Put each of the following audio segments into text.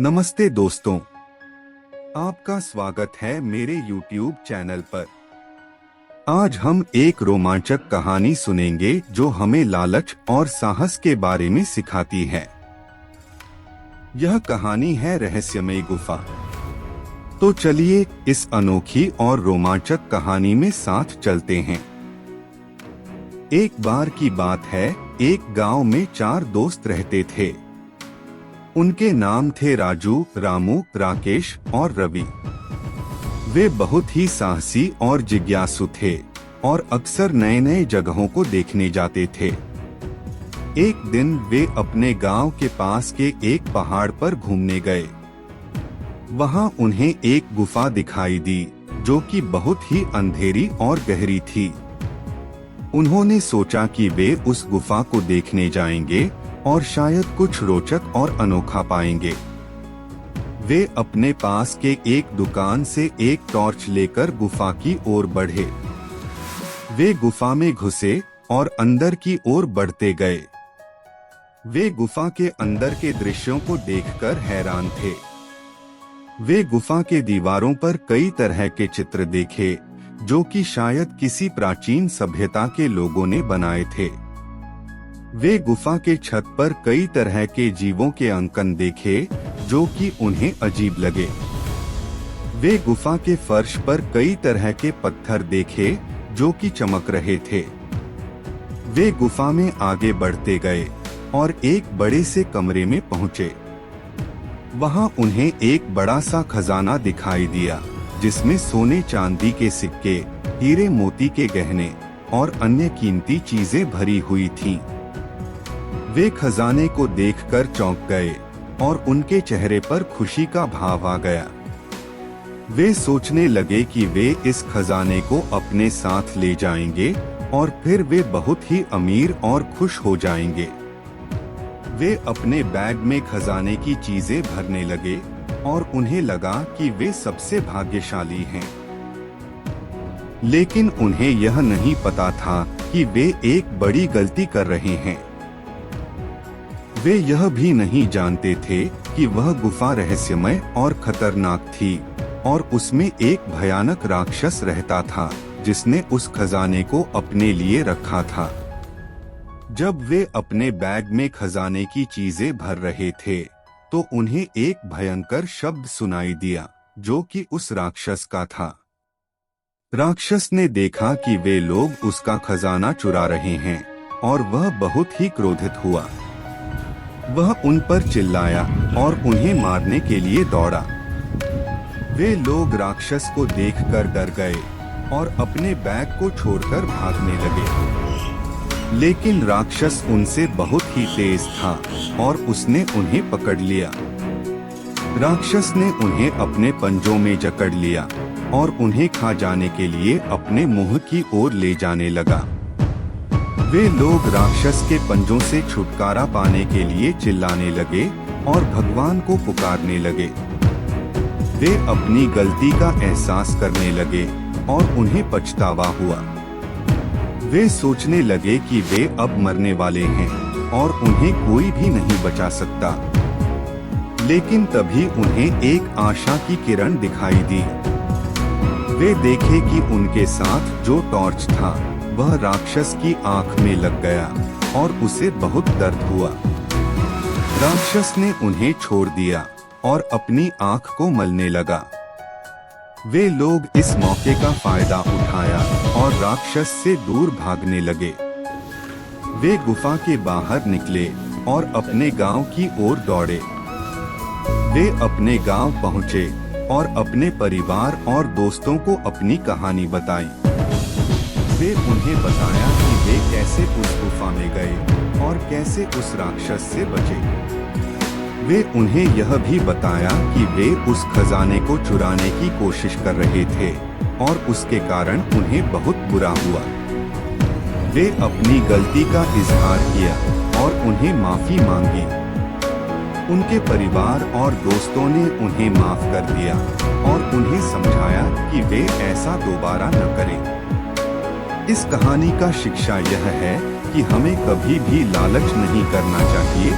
नमस्ते दोस्तों, आपका स्वागत है मेरे YouTube चैनल पर। आज हम एक रोमांचक कहानी सुनेंगे जो हमें लालच और साहस के बारे में सिखाती है। यह कहानी है रहस्यमय गुफा। तो चलिए इस अनोखी और रोमांचक कहानी में साथ चलते हैं। एक बार की बात है, एक गांव में 4 दोस्त रहते थे। उनके नाम थे राजू, रामू, राकेश और रवि। वे बहुत ही साहसी और जिज्ञासु थे और अक्सर नए नए जगहों को देखने जाते थे। एक दिन वे अपने गांव के पास के एक पहाड़ पर घूमने गए। वहां उन्हें एक गुफा दिखाई दी जो कि बहुत ही अंधेरी और गहरी थी। उन्होंने सोचा कि वे उस गुफा को देखने जाएंगे और शायद कुछ रोचक और अनोखा पाएंगे। वे अपने पास के एक दुकान से एक टॉर्च लेकर गुफा की ओर बढ़े। वे गुफा में घुसे और अंदर की ओर बढ़ते गए। वे गुफा के अंदर के दृश्यों को देखकर हैरान थे। वे गुफा के दीवारों पर कई तरह के चित्र देखे जो कि शायद किसी प्राचीन सभ्यता के लोगों ने बनाए थे। वे गुफा के छत पर कई तरह के जीवों के अंकन देखे जो कि उन्हें अजीब लगे। वे गुफा के फर्श पर कई तरह के पत्थर देखे जो कि चमक रहे थे। वे गुफा में आगे बढ़ते गए और एक बड़े से कमरे में पहुंचे। वहां उन्हें एक बड़ा सा खजाना दिखाई दिया जिसमें सोने चांदी के सिक्के, हीरे मोती के गहने और अन्य कीमती चीजें भरी हुई थीं। वे खजाने को देखकर चौंक गए और उनके चेहरे पर खुशी का भाव आ गया। वे सोचने लगे कि वे इस खजाने को अपने साथ ले जाएंगे और फिर वे बहुत ही अमीर और खुश हो जाएंगे। वे अपने बैग में खजाने की चीजें भरने लगे और उन्हें लगा कि वे सबसे भाग्यशाली हैं। लेकिन उन्हें यह नहीं पता था कि वे एक बड़ी गलती कर रहे हैं। वे यह भी नहीं जानते थे कि वह गुफा रहस्यमय और खतरनाक थी और उसमें एक भयानक राक्षस रहता था जिसने उस खजाने को अपने लिए रखा था। जब वे अपने बैग में खजाने की चीजें भर रहे थे तो उन्हें एक भयंकर शब्द सुनाई दिया जो कि उस राक्षस का था। राक्षस ने देखा कि वे लोग उसका खजाना चुरा रहे हैं और वह बहुत ही क्रोधित हुआ। वह उन पर चिल्लाया और उन्हें मारने के लिए दौड़ा। वे लोग राक्षस को देखकर डर गए और अपने बैग को छोड़कर भागने लगे। लेकिन राक्षस उनसे बहुत ही तेज था और उसने उन्हें पकड़ लिया। राक्षस ने उन्हें अपने पंजों में जकड़ लिया और उन्हें खा जाने के लिए अपने मुंह की ओर ले जाने लगा। वे लोग राक्षस के पंजों से छुटकारा पाने के लिए चिल्लाने लगे और भगवान को पुकारने लगे। वे अपनी गलती का एहसास करने लगे और उन्हें पछतावा हुआ। वे सोचने लगे कि वे अब मरने वाले हैं और उन्हें कोई भी नहीं बचा सकता। लेकिन तभी उन्हें एक आशा की किरण दिखाई दी। वे देखे कि उनके साथ जो टॉर्च था वह राक्षस की आंख में लग गया और उसे बहुत दर्द हुआ। राक्षस ने उन्हें छोड़ दिया और अपनी आंख को मलने लगा। वे लोग इस मौके का फायदा उठाया और राक्षस से दूर भागने लगे। वे गुफा के बाहर निकले और अपने गांव की ओर दौड़े। वे अपने गांव पहुंचे और अपने परिवार और दोस्तों को अपनी कहानी बताई। वे उन्हें बताया कि वे कैसे उस गुफा में गए और कैसे उस राक्षस से बचे। वे उन्हें यह भी बताया कि वे उस खजाने को चुराने की कोशिश कर रहे थे और उसके कारण उन्हें बहुत बुरा हुआ। वे अपनी गलती का इजहार किया और उन्हें माफी मांगी। उनके परिवार और दोस्तों ने उन्हें माफ कर दिया और उन्हें समझाया कि वे ऐसा दोबारा न करें। इस कहानी का शिक्षा यह है कि हमें कभी भी लालच नहीं करना चाहिए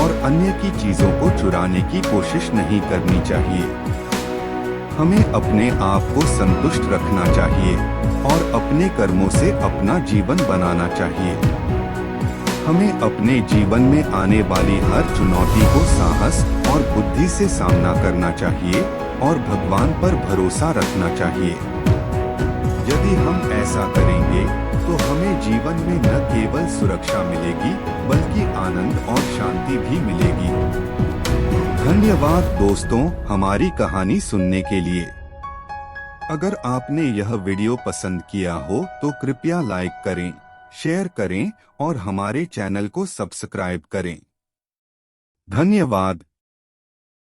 और अन्य की चीजों को चुराने की कोशिश नहीं करनी चाहिए। हमें अपने आप को संतुष्ट रखना चाहिए और अपने कर्मों से अपना जीवन बनाना चाहिए। हमें अपने जीवन में आने वाली हर चुनौती को साहस और बुद्धि से सामना करना चाहिए और भगवान पर भरोसा रखना चाहिए। यदि हम ऐसा करेंगे तो हमें जीवन में न केवल सुरक्षा मिलेगी बल्कि आनंद और शांति भी मिलेगी। धन्यवाद दोस्तों हमारी कहानी सुनने के लिए। अगर आपने यह वीडियो पसंद किया हो तो कृपया लाइक करें, शेयर करें और हमारे चैनल को सब्सक्राइब करें। धन्यवाद।